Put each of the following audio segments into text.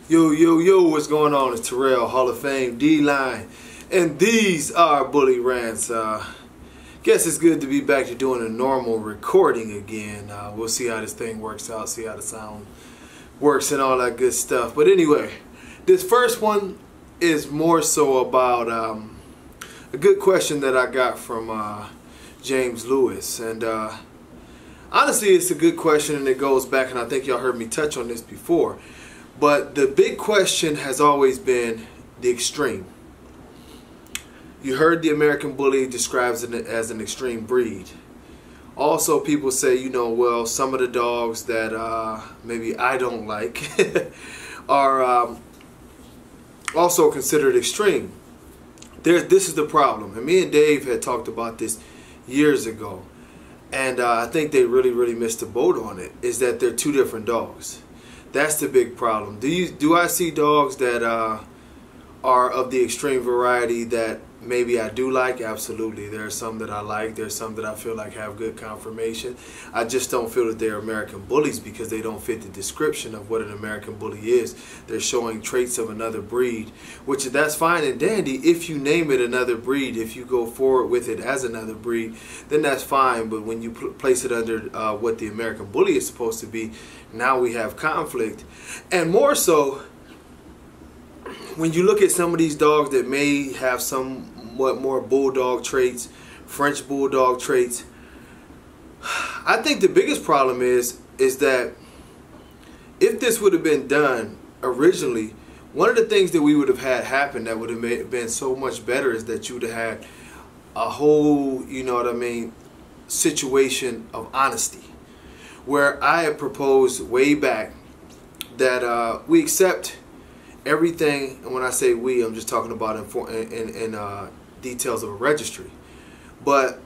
Yo, yo, yo, what's going on? It's Terrell, Hall of Fame, D-Line, and these are Bully Rants. Guess it's good to be back to doing a normal recording again. We'll see how this thing works out, see how the sound works and all that good stuff. But anyway, this first one is more so about a good question that I got from James Lewis. And honestly, it's a good question, and it goes back, and I think y'all heard me touch on this before. But the big question has always been the extreme. You heard the American Bully describes it as an extreme breed. Also, people say, you know, well, some of the dogs that maybe I don't like are also considered extreme. This is the problem. And me and Dave had talked about this years ago. And I think they really missed the boat on it, is that they're two different dogs. That's the big problem. Do I see dogs that are of the extreme variety that maybe I do like? Absolutely. There are some that I like. There's some that I feel like have good conformation. I just don't feel that they're American bullies because they don't fit the description of what an American bully is. They're showing traits of another breed, which that's fine and dandy if you name it another breed. If you go forward with it as another breed, then that's fine. But when you place it under what the American bully is supposed to be, now we have conflict. And more so, when you look at some of these dogs that may have somewhat more bulldog traits, French bulldog traits, I think the biggest problem is that if this would have been done originally, one of the things that we would have had happen that would have been so much better is that you would have had a whole, you know what I mean, situation of honesty, where I had proposed way back that we accept everything, and when I say we, I'm just talking about in details of a registry. But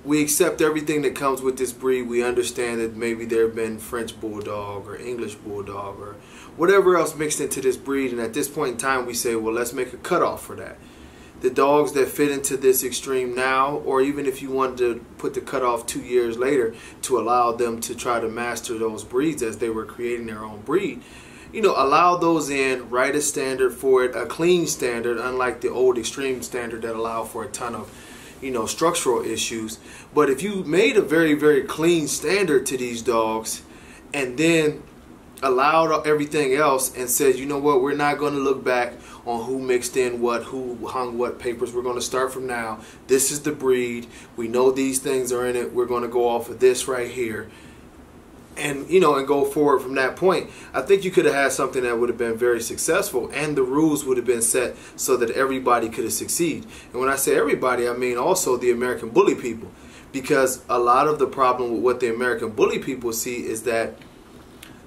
we accept everything that comes with this breed. We understand that maybe there have been French bulldog or English bulldog or whatever else mixed into this breed, and at this point in time we say, well, let's make a cutoff for that. The dogs that fit into this extreme now, or even if you wanted to put the cutoff 2 years later to allow them to try to master those breeds as they were creating their own breed, you know, allow those in, write a standard for it, a clean standard, unlike the old extreme standard that allowed for a ton of, you know, structural issues. But if you made a very clean standard to these dogs and then allowed everything else and said, you know what, we're not going to look back on who mixed in what, who hung what papers. We're going to start from now. This is the breed. We know these things are in it. We're going to go off of this right here. And, you know, and go forward from that point. I think you could have had something that would have been very successful, and the rules would have been set so that everybody could have succeeded. And when I say everybody, I mean also the American bully people, because a lot of the problem with what the American bully people see is that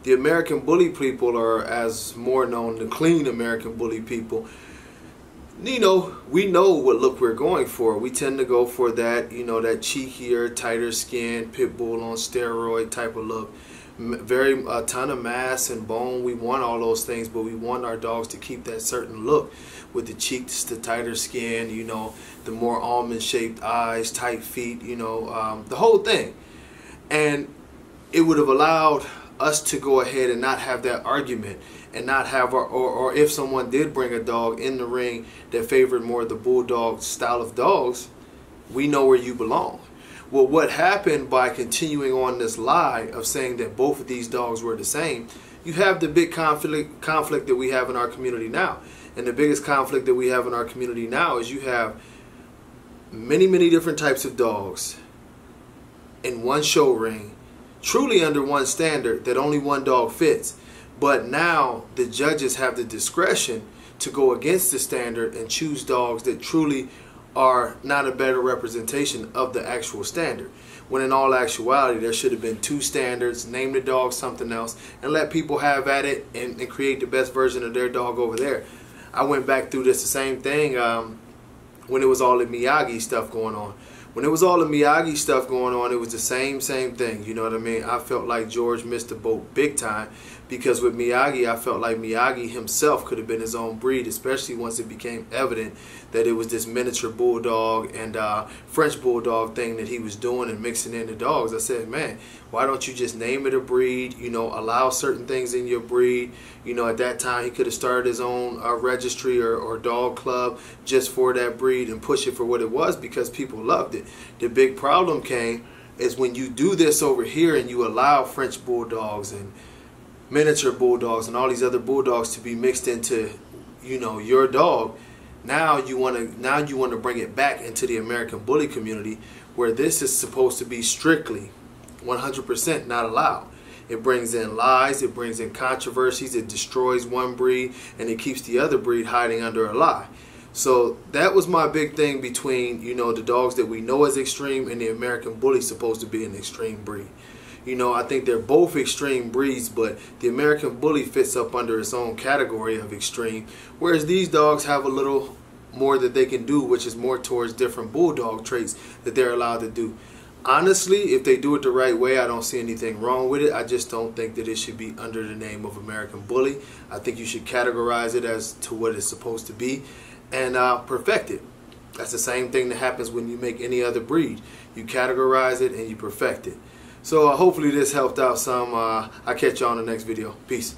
the American bully people are, as more known, the clean American bully people. You know, we know what look we're going for. We tend to go for that, you know, that cheekier, tighter skin, pit bull on steroid type of look. A ton of mass and bone. We want all those things, but we want our dogs to keep that certain look with the cheeks, the tighter skin, you know, the more almond-shaped eyes, tight feet, you know, the whole thing. And it would have allowed us to go ahead and not have that argument, and not have or if someone did bring a dog in the ring that favored more the bulldog style of dogs, we know where you belong. Well, what happened by continuing on this lie of saying that both of these dogs were the same, you have the big conflict that we have in our community now. And the biggest conflict that we have in our community now is you have many different types of dogs in one show ring, truly under one standard that only one dog fits. But now the judges have the discretion to go against the standard and choose dogs that truly are not a better representation of the actual standard. When in all actuality, there should have been two standards, name the dog something else, and let people have at it and create the best version of their dog over there. I went back through this, the same thing, when it was all the Miyagi stuff going on. When it was all the Miyagi stuff going on, it was the same thing. You know what I mean? I felt like George missed the boat big time because with Miyagi, I felt like Miyagi himself could have been his own breed, especially once it became evident that it was this miniature bulldog and French bulldog thing that he was doing and mixing in the dogs. I said, man, why don't you just name it a breed, you know, allow certain things in your breed. You know, at that time he could have started his own registry or dog club just for that breed and push it for what it was, because people loved it. The big problem came is when you do this over here and you allow French bulldogs and miniature bulldogs and all these other bulldogs to be mixed into, you know, your dog. Now you want to bring it back into the American bully community, where this is supposed to be strictly 100% not allowed. It brings in lies, it brings in controversies, it destroys one breed, and it keeps the other breed hiding under a lie. So that was my big thing between, you know, the dogs that we know as extreme and the American bully supposed to be an extreme breed. You know, I think they're both extreme breeds, but the American bully fits up under its own category of extreme, whereas these dogs have a little more that they can do, which is more towards different bulldog traits that they're allowed to do. Honestly, if they do it the right way, I don't see anything wrong with it. I just don't think that it should be under the name of American bully. I think you should categorize it as to what it's supposed to be and perfect it. That's the same thing that happens when you make any other breed. You categorize it and you perfect it. So hopefully this helped out some. I'll catch you on the next video. Peace.